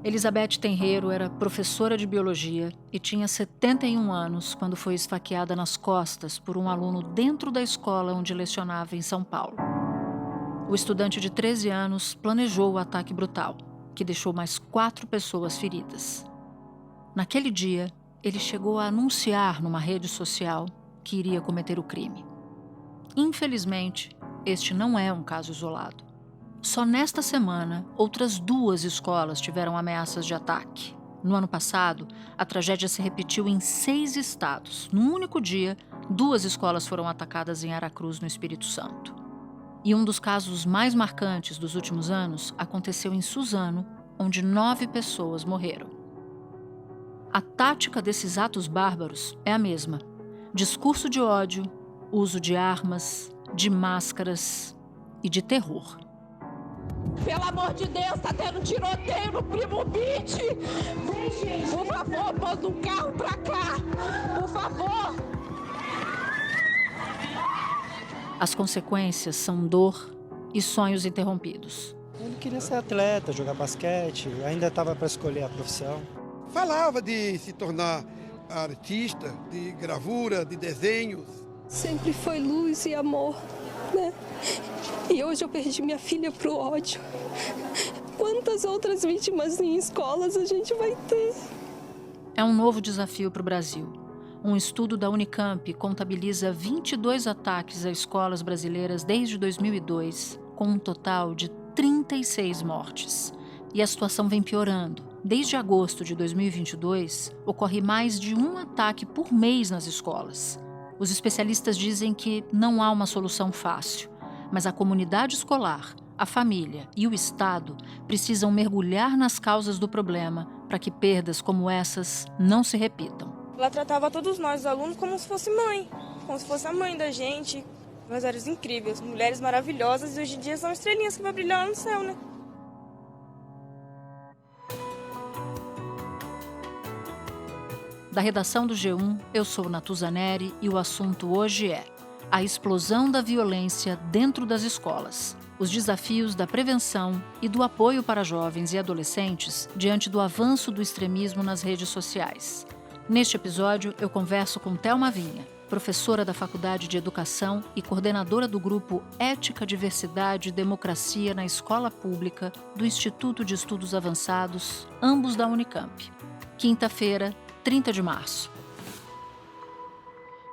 Elizabeth Tenreiro era professora de biologia e tinha 71 anos quando foi esfaqueada nas costas por um aluno dentro da escola onde lecionava em São Paulo. O estudante de 13 anos planejou o ataque brutal, que deixou mais 4 pessoas feridas. Naquele dia, ele chegou a anunciar numa rede social que iria cometer o crime. Infelizmente, este não é um caso isolado. Só nesta semana, outras 2 escolas tiveram ameaças de ataque. No ano passado, a tragédia se repetiu em 6 estados. Num único dia, 2 escolas foram atacadas em Aracruz, no Espírito Santo. E um dos casos mais marcantes dos últimos anos aconteceu em Suzano, onde 9 pessoas morreram. A tática desses atos bárbaros é a mesma: discurso de ódio, uso de armas, de máscaras e de terror. Pelo amor de Deus, tá tendo tiroteio no Primo Beach. Por favor, manda um carro pra cá. Por favor. As consequências são dor e sonhos interrompidos. Ele queria ser atleta, jogar basquete, ainda estava para escolher a profissão. Falava de se tornar artista, de gravura, de desenhos. Sempre foi luz e amor, né? E hoje eu perdi minha filha pro ódio. Quantas outras vítimas em escolas a gente vai ter? É um novo desafio para o Brasil. Um estudo da Unicamp contabiliza 22 ataques a escolas brasileiras desde 2002, com um total de 36 mortes. E a situação vem piorando. Desde agosto de 2022, ocorre mais de um ataque por mês nas escolas. Os especialistas dizem que não há uma solução fácil, mas a comunidade escolar, a família e o Estado precisam mergulhar nas causas do problema para que perdas como essas não se repitam. Ela tratava todos nós, os alunos, como se fosse mãe, como se fosse a mãe da gente. Nós éramos incríveis, mulheres maravilhosas, e hoje em dia são estrelinhas que vão brilhar no céu, né? Da redação do G1, eu sou Natuza Neri e o assunto hoje é a explosão da violência dentro das escolas, os desafios da prevenção e do apoio para jovens e adolescentes diante do avanço do extremismo nas redes sociais. Neste episódio, eu converso com Thelma Vinha, professora da Faculdade de Educação e coordenadora do grupo Ética, Diversidade e Democracia na Escola Pública do Instituto de Estudos Avançados, ambos da Unicamp. Quinta-feira, 30 de março.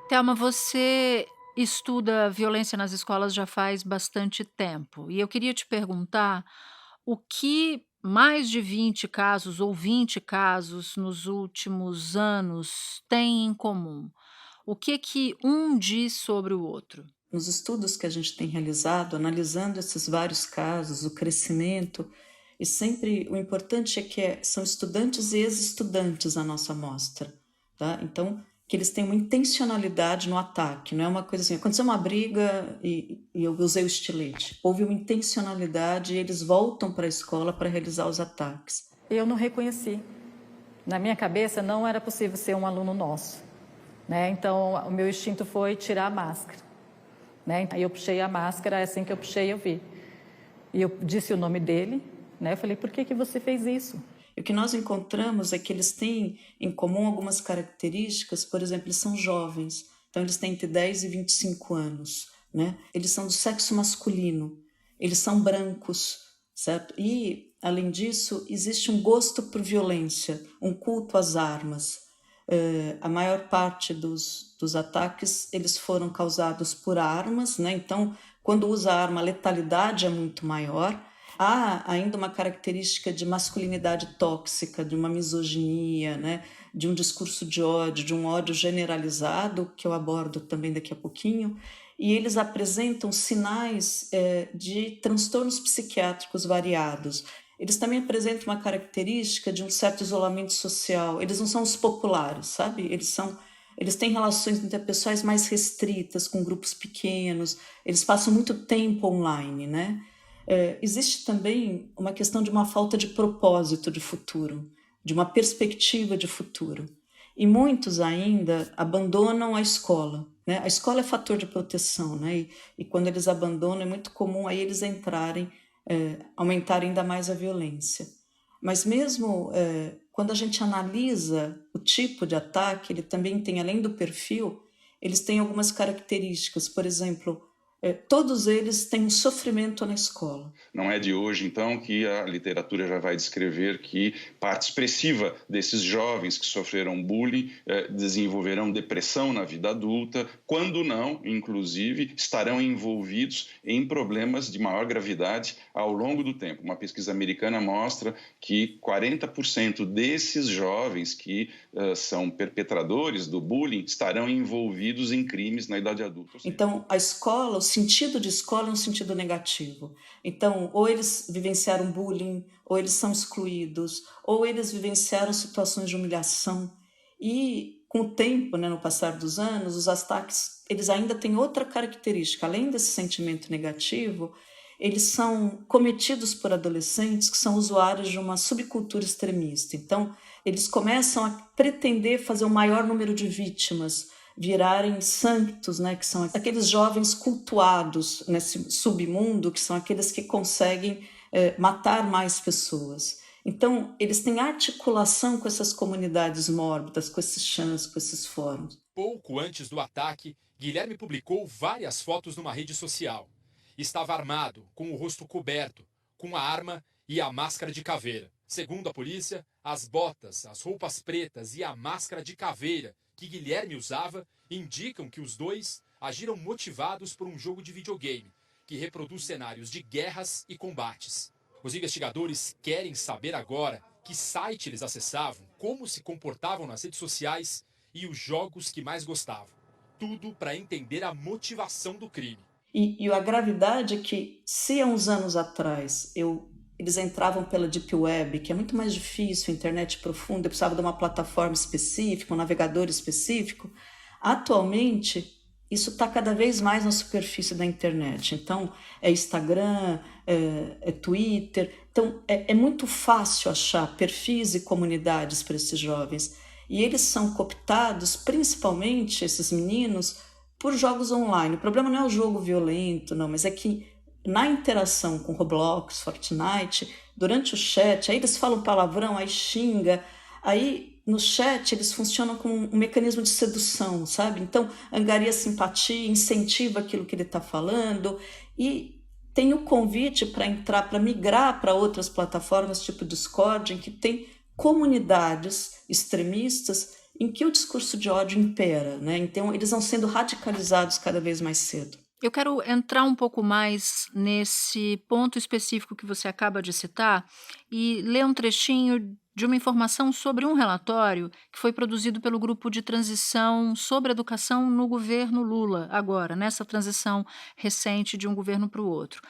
Thelma, você estuda violência nas escolas já faz bastante tempo. E eu queria te perguntar o que mais de 20 casos ou 20 casos nos últimos anos têm em comum? O que um diz sobre o outro? Nos estudos que a gente tem realizado, analisando esses vários casos, o crescimento, e sempre o importante é que são estudantes e ex-estudantes a nossa amostra, tá? Então, que eles têm uma intencionalidade no ataque, não é uma coisa assim, aconteceu uma briga e eu usei o estilete. Houve uma intencionalidade e eles voltam para a escola para realizar os ataques. Eu não reconheci. Na minha cabeça não era possível ser um aluno nosso, né? Então, o meu instinto foi tirar a máscara, né? Aí eu puxei a máscara, assim que eu puxei eu vi. E eu disse o nome dele, né? Eu falei, por que você fez isso? E o que nós encontramos é que eles têm em comum algumas características, por exemplo, eles são jovens, então eles têm entre 10 e 25 anos, né? Eles são do sexo masculino, eles são brancos, certo? E, além disso, existe um gosto por violência, um culto às armas. A maior parte dos ataques, eles foram causados por armas, né? Então, quando usa arma, a letalidade é muito maior. Há ainda uma característica de masculinidade tóxica, de uma misoginia, né? De um discurso de ódio, de um ódio generalizado, que eu abordo também daqui a pouquinho, e eles apresentam sinais de transtornos psiquiátricos variados. Eles também apresentam uma característica de um certo isolamento social. Eles não são os populares, sabe? Eles têm relações interpessoais mais restritas, com grupos pequenos, eles passam muito tempo online, né? Existe também uma questão de uma falta de propósito de futuro, de uma perspectiva de futuro. E muitos ainda abandonam a escola, né? A escola é fator de proteção, né? E quando eles abandonam é muito comum aí eles aumentarem ainda mais a violência. Mas mesmo quando a gente analisa o tipo de ataque, ele também tem, além do perfil, eles têm algumas características. Por exemplo, todos eles têm um sofrimento na escola. Não é de hoje, então, que a literatura já vai descrever que parte expressiva desses jovens que sofreram bullying desenvolverão depressão na vida adulta, quando não, inclusive, estarão envolvidos em problemas de maior gravidade ao longo do tempo. Uma pesquisa americana mostra que 40% desses jovens que são perpetradores do bullying estarão envolvidos em crimes na idade adulta. Então, a escola, o sentido de escola é um sentido negativo. Então, ou eles vivenciaram bullying, ou eles são excluídos, ou eles vivenciaram situações de humilhação. E, com o tempo, no passar dos anos, os ataques eles ainda têm outra característica. Além desse sentimento negativo, eles são cometidos por adolescentes que são usuários de uma subcultura extremista. Então, eles começam a pretender fazer o maior número de vítimas, virarem santos, que são aqueles jovens cultuados nesse submundo, que são aqueles que conseguem matar mais pessoas. Então, eles têm articulação com essas comunidades mórbidas, com esses chãs, com esses fóruns. Pouco antes do ataque, Guilherme publicou várias fotos numa rede social. Estava armado, com o rosto coberto, com a arma e a máscara de caveira. Segundo a polícia, as botas, as roupas pretas e a máscara de caveira que Guilherme usava indicam que os dois agiram motivados por um jogo de videogame que reproduz cenários de guerras e combates. Os investigadores querem saber agora que site eles acessavam, como se comportavam nas redes sociais e os jogos que mais gostavam. Tudo para entender a motivação do crime. E a gravidade é que, se há uns anos atrás eles entravam pela Deep Web, que é muito mais difícil, internet profunda, eu precisava de uma plataforma específica, um navegador específico, atualmente isso está cada vez mais na superfície da internet. Então, é Instagram, é Twitter. Então, é muito fácil achar perfis e comunidades para esses jovens. E eles são cooptados, principalmente, esses meninos, por jogos online. O problema não é o jogo violento, não, mas é que na interação com Roblox, Fortnite, durante o chat, aí eles falam palavrão, aí xinga, aí no chat eles funcionam como um mecanismo de sedução, sabe? Então, angaria simpatia, incentiva aquilo que ele está falando e tem o convite para entrar, para migrar para outras plataformas, tipo Discord, em que tem comunidades extremistas em que o discurso de ódio impera, Então, eles vão sendo radicalizados cada vez mais cedo. Eu quero entrar um pouco mais nesse ponto específico que você acaba de citar e ler um trechinho de uma informação sobre um relatório que foi produzido pelo Grupo de Transição sobre Educação no governo Lula, agora, nessa transição recente de um governo para o outro.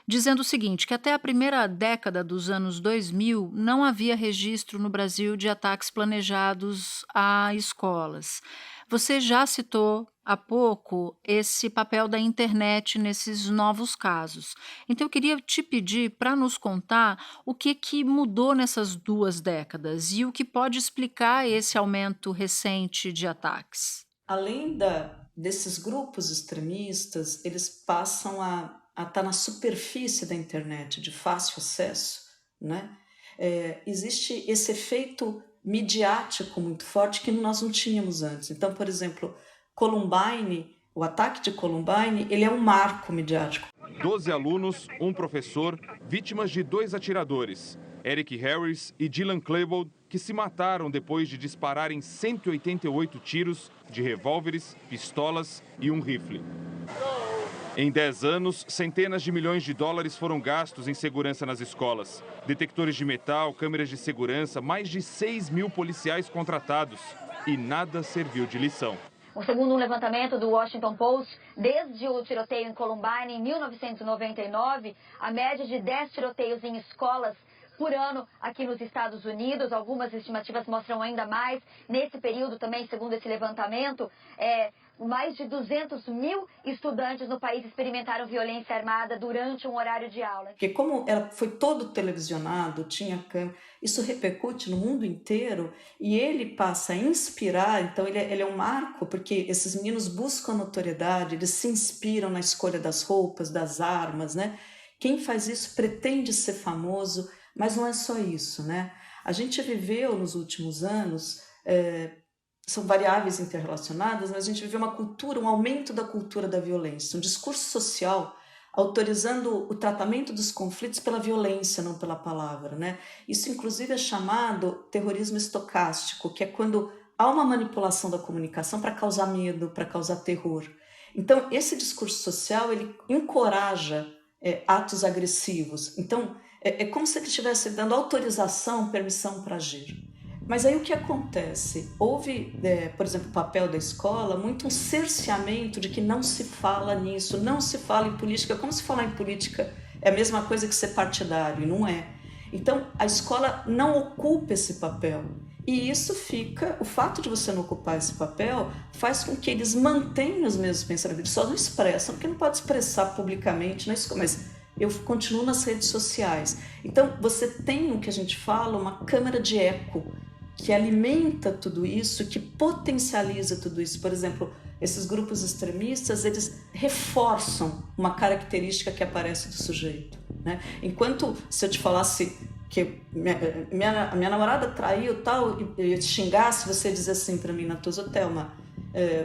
Dizendo o seguinte, que até a primeira década dos anos 2000 não havia registro no Brasil de ataques planejados a escolas. Você já citou há pouco esse papel da internet nesses novos casos. Então eu queria te pedir para nos contar o que mudou nessas 2 décadas e o que pode explicar esse aumento recente de ataques. Além desses grupos extremistas, eles passam a estar na superfície da internet, de fácil acesso, existe esse efeito midiático muito forte que nós não tínhamos antes. Então, por exemplo, Columbine, o ataque de Columbine, ele é um marco midiático. 12 alunos, um professor, vítimas de 2 atiradores, Eric Harris e Dylan Klebold, que se mataram depois de dispararem 188 tiros de revólveres, pistolas e um rifle. Em 10 anos, centenas de milhões de dólares foram gastos em segurança nas escolas. Detectores de metal, câmeras de segurança, mais de 6 mil policiais contratados. E nada serviu de lição. Segundo um levantamento do Washington Post, desde o tiroteio em Columbine em 1999, a média de 10 tiroteios em escolas por ano aqui nos Estados Unidos. Algumas estimativas mostram ainda mais. Nesse período também, segundo esse levantamento, mais de 200 mil estudantes no país experimentaram violência armada durante um horário de aula. Porque como foi todo televisionado, tinha câmera, isso repercute no mundo inteiro e ele passa a inspirar. Então ele é um marco, porque esses meninos buscam notoriedade, eles se inspiram na escolha das roupas, das armas, Quem faz isso pretende ser famoso. Mas não é só isso, né? A gente viveu nos últimos anos, são variáveis interrelacionadas, mas a gente viveu uma cultura, um aumento da cultura da violência, um discurso social autorizando o tratamento dos conflitos pela violência, não pela palavra, né? Isso, inclusive, é chamado terrorismo estocástico, que é quando há uma manipulação da comunicação para causar medo, para causar terror. Então, esse discurso social, ele encoraja atos agressivos. Então, é como se ele estivesse dando autorização, permissão para agir. Mas aí o que acontece? Houve, por exemplo, o papel da escola, muito um cerceamento de que não se fala nisso, não se fala em política. Como se falar em política é a mesma coisa que ser partidário, e não é. Então, a escola não ocupa esse papel. E isso fica, o fato de você não ocupar esse papel faz com que eles mantenham os mesmos pensamentos. Eles só não expressam, porque não pode expressar publicamente na escola, mas eu continuo nas redes sociais. Então, você tem o que a gente fala, uma câmara de eco, que alimenta tudo isso, que potencializa tudo isso. Por exemplo, esses grupos extremistas, eles reforçam uma característica que aparece do sujeito, né? Enquanto, se eu te falasse que minha namorada traiu tal, e eu te xingasse, você dizer assim para mim, Natuza, Thelma,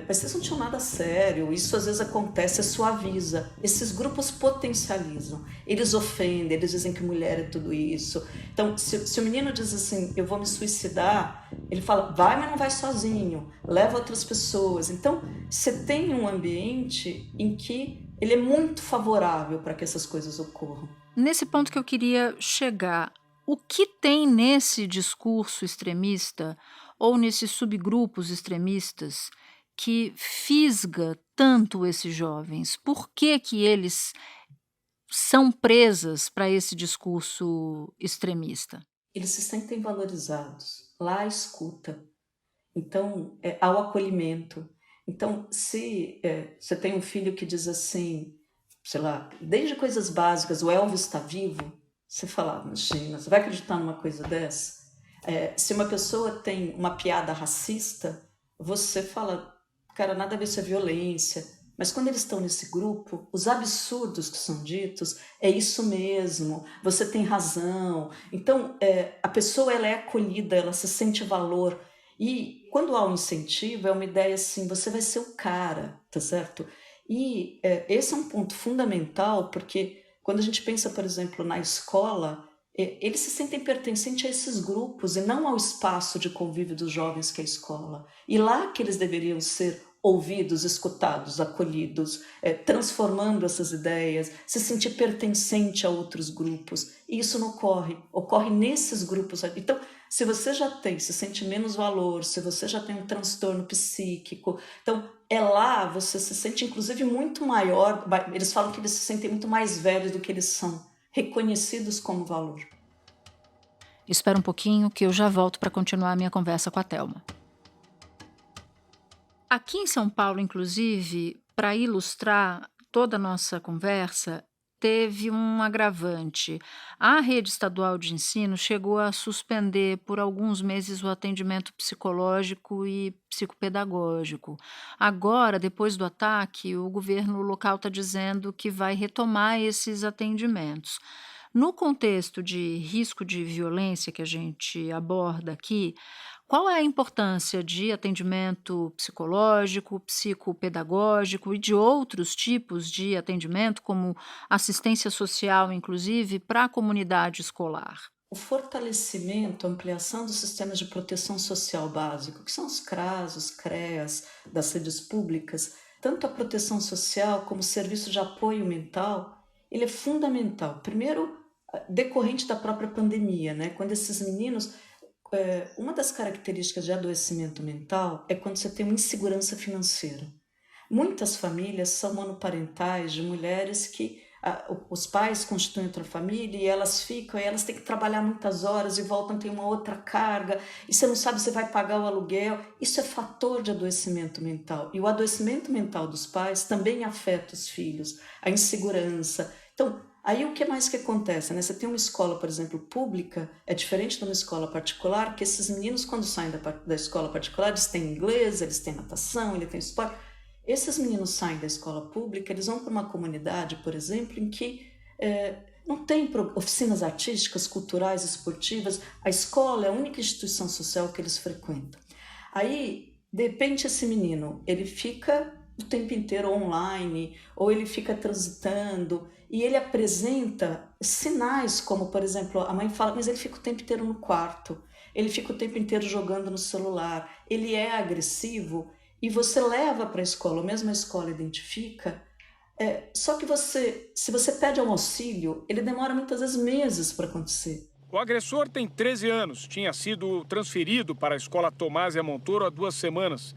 mas vocês não tinham nada sério, isso às vezes acontece, suaviza. Esses grupos potencializam, eles ofendem, eles dizem que mulher é tudo isso. Então, se o menino diz assim, eu vou me suicidar, ele fala, vai, mas não vai sozinho, leva outras pessoas. Então, você tem um ambiente em que ele é muito favorável para que essas coisas ocorram. Nesse ponto que eu queria chegar, o que tem nesse discurso extremista ou nesses subgrupos extremistas que fisga tanto esses jovens? Por que que eles são presas para esse discurso extremista? Eles se sentem valorizados, lá a escuta, então há o acolhimento. Então, se você tem um filho que diz assim, sei lá, desde coisas básicas, o Elvis está vivo, você fala, imagina, você vai acreditar numa coisa dessa? Se uma pessoa tem uma piada racista, você fala, cara, nada a ver se é violência. Mas quando eles estão nesse grupo, os absurdos que são ditos, é isso mesmo, você tem razão. Então, a pessoa ela é acolhida, ela se sente valor. E quando há um incentivo, é uma ideia assim, você vai ser o cara, tá certo? E esse é um ponto fundamental, porque quando a gente pensa, por exemplo, na escola, eles se sentem pertencentes a esses grupos e não ao espaço de convívio dos jovens que é a escola. E lá que eles deveriam ser ouvidos, escutados, acolhidos, transformando essas ideias, se sentir pertencente a outros grupos. E isso não ocorre nesses grupos. Então, se você já se sente menos valor, se você já tem um transtorno psíquico, então lá você se sente inclusive muito maior, eles falam que eles se sentem muito mais velhos do que eles são, reconhecidos como valor. Espera um pouquinho que eu já volto para continuar a minha conversa com a Thelma. Aqui em São Paulo, inclusive, para ilustrar toda a nossa conversa, teve um agravante. A rede estadual de ensino chegou a suspender por alguns meses o atendimento psicológico e psicopedagógico. Agora, depois do ataque, o governo local está dizendo que vai retomar esses atendimentos. No contexto de risco de violência que a gente aborda aqui, qual é a importância de atendimento psicológico, psicopedagógico e de outros tipos de atendimento, como assistência social, inclusive, para a comunidade escolar? O fortalecimento, a ampliação dos sistemas de proteção social básico, que são os CRAS, os CREAS, das redes públicas, tanto a proteção social como o serviço de apoio mental, ele é fundamental. Primeiro, decorrente da própria pandemia, né? Quando esses meninos... Uma das características de adoecimento mental é quando você tem uma insegurança financeira. Muitas famílias são monoparentais de mulheres que os pais constituem outra família e elas ficam, e elas têm que trabalhar muitas horas e voltam, tem uma outra carga, e você não sabe se vai pagar o aluguel. Isso é fator de adoecimento mental. E o adoecimento mental dos pais também afeta os filhos, a insegurança. Então, aí o que mais que acontece, né? Você tem uma escola, por exemplo, pública, é diferente de uma escola particular, que esses meninos, quando saem da escola particular, eles têm inglês, eles têm natação, eles têm esporte. Esses meninos saem da escola pública, eles vão para uma comunidade, por exemplo, em que não tem oficinas artísticas, culturais, esportivas. A escola é a única instituição social que eles frequentam. Aí, de repente, esse menino, ele fica o tempo inteiro online, ou ele fica transitando, e ele apresenta sinais como, por exemplo, a mãe fala, mas ele fica o tempo inteiro no quarto, ele fica o tempo inteiro jogando no celular, ele é agressivo, e você leva para a escola, mesmo a escola identifica, só que se você pede um auxílio, ele demora muitas vezes meses para acontecer. O agressor tem 13 anos, tinha sido transferido para a escola Tomásia Montoro há 2 semanas.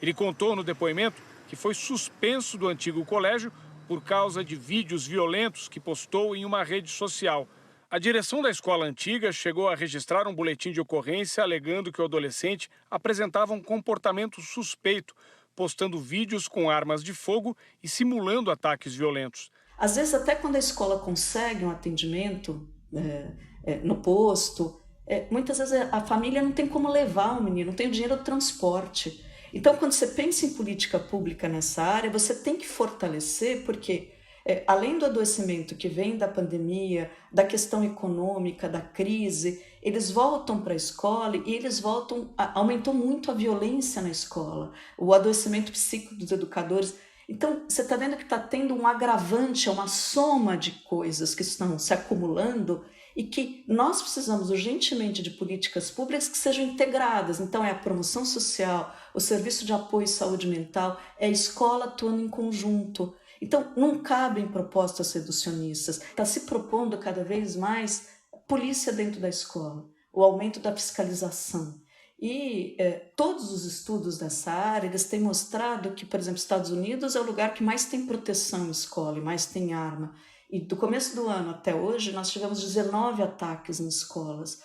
Ele contou no depoimento que foi suspenso do antigo colégio por causa de vídeos violentos que postou em uma rede social. A direção da escola antiga chegou a registrar um boletim de ocorrência alegando que o adolescente apresentava um comportamento suspeito, postando vídeos com armas de fogo e simulando ataques violentos. Às vezes, até quando a escola consegue um atendimento no posto, muitas vezes a família não tem como levar o menino, não tem o dinheiro do transporte. Então, quando você pensa em política pública nessa área, você tem que fortalecer, porque além do adoecimento que vem da pandemia, da questão econômica, da crise, eles voltam para a escola e aumentou muito a violência na escola, o adoecimento psíquico dos educadores. Então, você está vendo que está tendo um agravante, uma soma de coisas que estão se acumulando e que nós precisamos urgentemente de políticas públicas que sejam integradas. Então, é a promoção social, o serviço de apoio à saúde mental, é a escola atuando em conjunto. Então, não cabem propostas reducionistas. Está se propondo cada vez mais polícia dentro da escola, o aumento da fiscalização. E todos os estudos dessa área, eles têm mostrado que, por exemplo, Estados Unidos é o lugar que mais tem proteção em escola e mais tem arma. E do começo do ano até hoje, nós tivemos 19 ataques em escolas.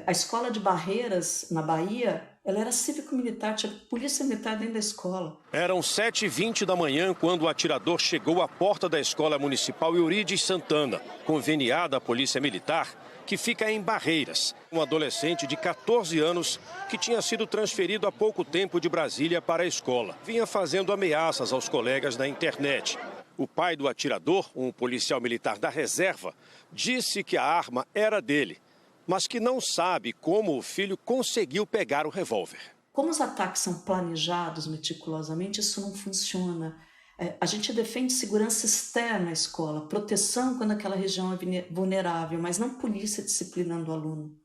A escola de Barreiras, na Bahia, ela era cívico-militar, tinha polícia militar dentro da escola. Eram 7h20 da manhã quando o atirador chegou à porta da Escola Municipal Eurides Santana, conveniada à Polícia Militar, que fica em Barreiras. Um adolescente de 14 anos que tinha sido transferido há pouco tempo de Brasília para a escola. Vinha fazendo ameaças aos colegas na internet. O pai do atirador, um policial militar da reserva, disse que a arma era dele, mas que não sabe como o filho conseguiu pegar o revólver. Como os ataques são planejados meticulosamente, isso não funciona. A gente defende segurança externa à escola, proteção quando aquela região é vulnerável, mas não polícia disciplinando o aluno.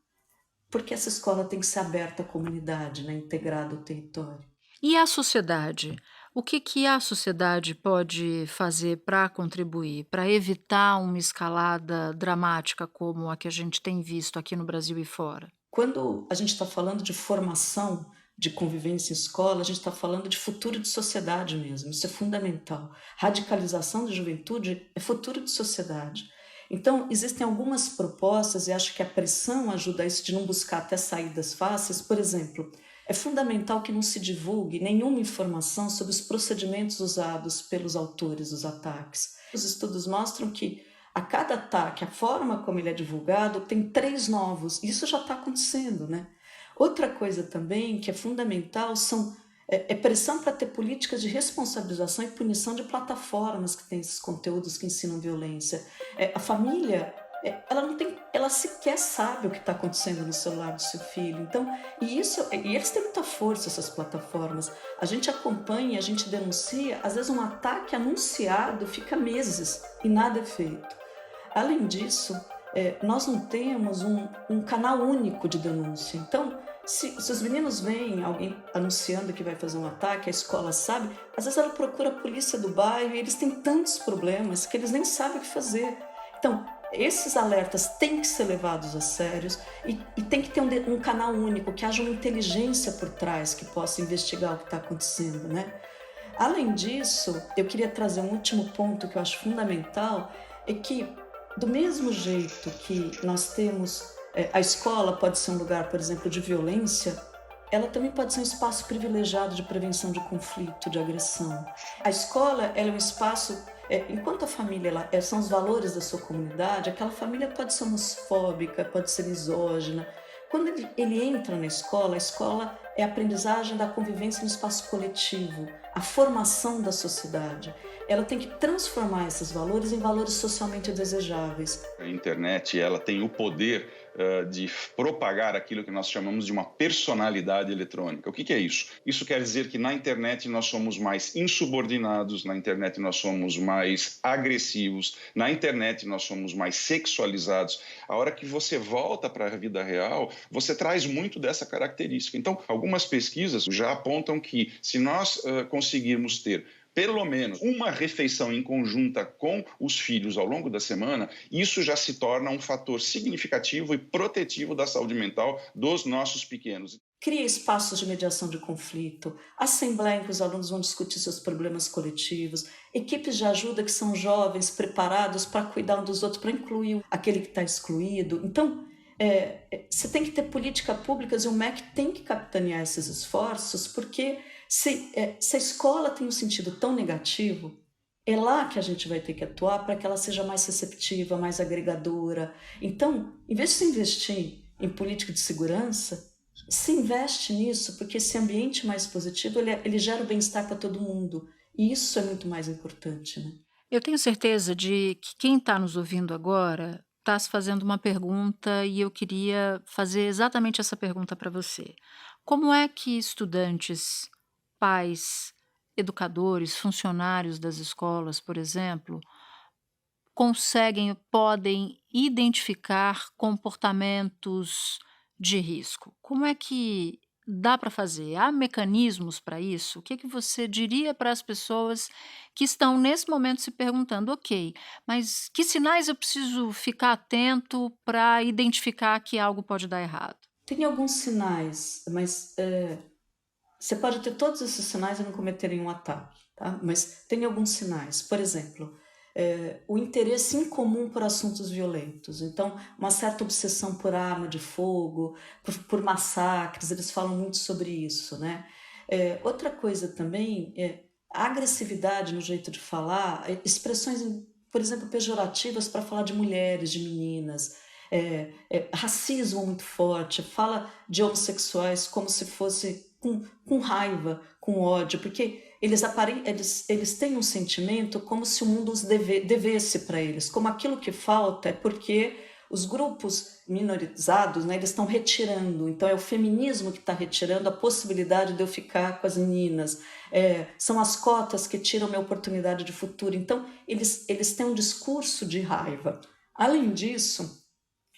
Porque essa escola tem que ser aberta à comunidade, né, integrada ao território. E a sociedade? O que a sociedade pode fazer para contribuir, para evitar uma escalada dramática como a que a gente tem visto aqui no Brasil e fora? Quando a gente está falando de formação, de convivência em escola, a gente está falando de futuro de sociedade mesmo, isso é fundamental. Radicalização da juventude é futuro de sociedade. Então, existem algumas propostas e acho que a pressão ajuda a isso de não buscar até saídas fáceis. Por exemplo, é fundamental que não se divulgue nenhuma informação sobre os procedimentos usados pelos autores dos ataques. Os estudos mostram que a cada ataque, a forma como ele é divulgado, tem 3 novos. Isso já está acontecendo, né? Outra coisa também que é fundamental é pressão para ter políticas de responsabilização e punição de plataformas que têm esses conteúdos que ensinam violência. A família, ela sequer sabe o que está acontecendo no celular do seu filho. Então, e eles têm muita força, essas plataformas. A gente acompanha, a gente denuncia, às vezes um ataque anunciado fica meses e nada é feito. Além disso, nós não temos um canal único de denúncia. Então, se os meninos veem alguém anunciando que vai fazer um ataque, a escola sabe, às vezes ela procura a polícia do bairro e eles têm tantos problemas que eles nem sabem o que fazer. Então, esses alertas têm que ser levados a sérios e tem que ter um canal único, que haja uma inteligência por trás que possa investigar o que está acontecendo, né? Além disso, eu queria trazer um último ponto que eu acho fundamental, é que do mesmo jeito que nós temos, a escola pode ser um lugar, por exemplo, de violência, ela também pode ser um espaço privilegiado de prevenção de conflito, de agressão. A escola ela é um espaço, enquanto a família são os valores da sua comunidade, aquela família pode ser homofóbica, pode ser misógina, Quando ele entra na escola, a escola é a aprendizagem da convivência no espaço coletivo, a formação da sociedade. Ela tem que transformar esses valores em valores socialmente desejáveis. A internet, ela tem o poder de propagar aquilo que nós chamamos de uma personalidade eletrônica. O que é isso? Isso quer dizer que na internet nós somos mais insubordinados, na internet nós somos mais agressivos, na internet nós somos mais sexualizados. A hora que você volta para a vida real, você traz muito dessa característica. Então, algumas pesquisas já apontam que se nós conseguirmos ter pelo menos uma refeição em conjunta com os filhos ao longo da semana, isso já se torna um fator significativo e protetivo da saúde mental dos nossos pequenos. Cria espaços de mediação de conflito, assembleia em que os alunos vão discutir seus problemas coletivos, equipes de ajuda que são jovens, preparados para cuidar um dos outros, para incluir aquele que está excluído. Então, você tem que ter políticas públicas e o MEC tem que capitanear esses esforços, porque se a escola tem um sentido tão negativo, é lá que a gente vai ter que atuar para que ela seja mais receptiva, mais agregadora. Então, em vez de se investir em política de segurança, se investe nisso, porque esse ambiente mais positivo, ele gera o bem-estar para todo mundo. E isso é muito mais importante, né? Eu tenho certeza de que quem está nos ouvindo agora está se fazendo uma pergunta e eu queria fazer exatamente essa pergunta para você. Como é que estudantes, pais, educadores, funcionários das escolas, por exemplo, podem identificar comportamentos de risco? Como é que dá para fazer? Há mecanismos para isso? O que você diria para as pessoas que estão nesse momento se perguntando, ok, mas que sinais eu preciso ficar atento para identificar que algo pode dar errado? Tem alguns sinais, mas você pode ter todos esses sinais e não cometer nenhum ataque, tá? Mas tem alguns sinais. Por exemplo, o interesse incomum por assuntos violentos. Então, uma certa obsessão por arma de fogo, por massacres, eles falam muito sobre isso, né? Outra coisa também é a agressividade no jeito de falar, expressões, por exemplo, pejorativas para falar de mulheres, de meninas, racismo muito forte, fala de homossexuais como se fosse com raiva, com ódio, porque eles têm um sentimento como se o mundo os devesse para eles, como aquilo que falta é porque os grupos minorizados, né, eles estão retirando, então é o feminismo que está retirando a possibilidade de eu ficar com as meninas, são as cotas que tiram minha oportunidade de futuro, então eles têm um discurso de raiva. Além disso,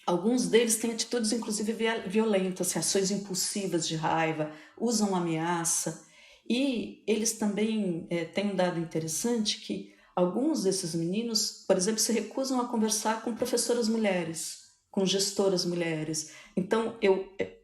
alguns deles têm atitudes inclusive violentas, reações impulsivas de raiva, usam ameaça. E eles também têm um dado interessante que alguns desses meninos, por exemplo, se recusam a conversar com professoras mulheres, com gestoras mulheres. Então,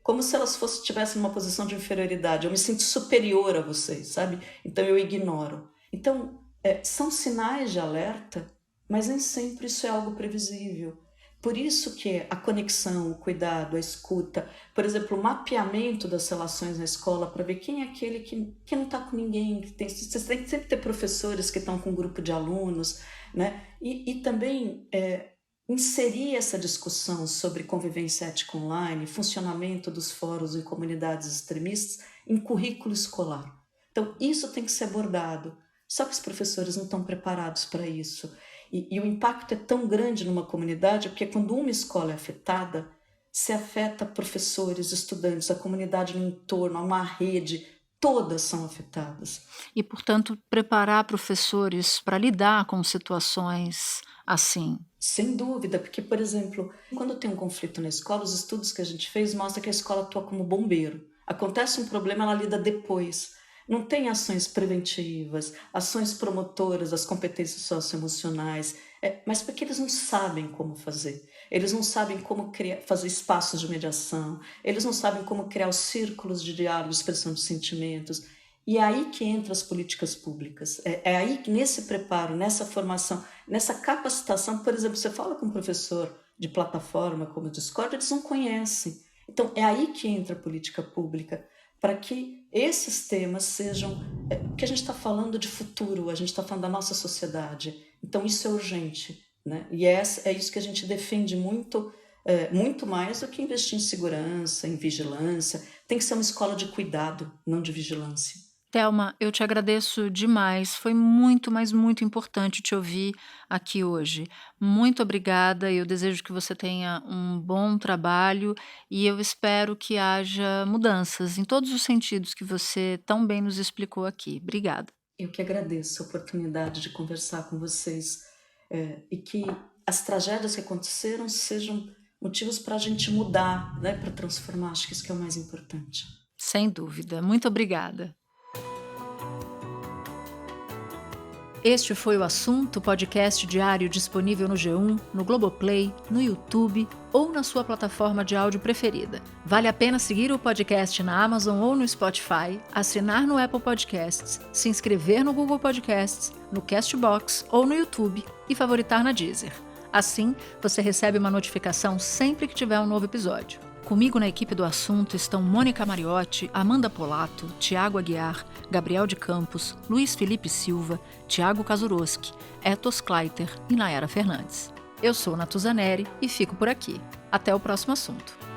como se elas estivessem numa posição de inferioridade. Eu me sinto superior a vocês, sabe? Então, eu ignoro. Então, são sinais de alerta, mas nem sempre isso é algo previsível. Por isso que a conexão, o cuidado, a escuta, por exemplo, o mapeamento das relações na escola para ver quem é aquele que não está com ninguém. Você tem que sempre ter professores que estão com um grupo de alunos, né? E também inserir essa discussão sobre convivência ética online, funcionamento dos fóruns e comunidades extremistas em currículo escolar. Então, isso tem que ser abordado. Só que os professores não estão preparados para isso. E o impacto é tão grande numa comunidade, porque quando uma escola é afetada, se afeta professores, estudantes, a comunidade no entorno, uma rede, todas são afetadas. E, portanto, preparar professores para lidar com situações assim. Sem dúvida, porque, por exemplo, quando tem um conflito na escola, os estudos que a gente fez mostram que a escola atua como bombeiro. Acontece um problema, ela lida depois. Não tem ações preventivas, ações promotoras das competências socioemocionais, mas porque eles não sabem como fazer. Eles não sabem como fazer espaços de mediação, eles não sabem como criar os círculos de diálogo, de expressão de sentimentos. E é aí que entram as políticas públicas. É aí que nesse preparo, nessa formação, nessa capacitação, por exemplo, você fala com um professor de plataforma como o Discord, eles não conhecem. Então, é aí que entra a política pública, para que esses temas sejam... Porque a gente está falando de futuro, a gente está falando da nossa sociedade. Então, isso é urgente, né? E é isso que a gente defende muito muito mais do que investir em segurança, em vigilância. Tem que ser uma escola de cuidado, não de vigilância. Thelma, eu te agradeço demais. Foi muito, mas muito importante te ouvir aqui hoje. Muito obrigada. Eu desejo que você tenha um bom trabalho e eu espero que haja mudanças em todos os sentidos que você tão bem nos explicou aqui. Obrigada. Eu que agradeço a oportunidade de conversar com vocês e que as tragédias que aconteceram sejam motivos para a gente mudar, né, para transformar. Acho que isso que é o mais importante. Sem dúvida. Muito obrigada. Este foi o Assunto, podcast diário disponível no G1, no Globoplay, no YouTube ou na sua plataforma de áudio preferida. Vale a pena seguir o podcast na Amazon ou no Spotify, assinar no Apple Podcasts, se inscrever no Google Podcasts, no Castbox ou no YouTube e favoritar na Deezer. Assim, você recebe uma notificação sempre que tiver um novo episódio. Comigo na equipe do Assunto estão Mônica Mariotti, Amanda Polato, Tiago Aguiar, Gabriel de Campos, Luiz Felipe Silva, Tiago Kazuroski, Etos Kleiter e Nayara Fernandes. Eu sou Natuzaneri e fico por aqui. Até o próximo assunto.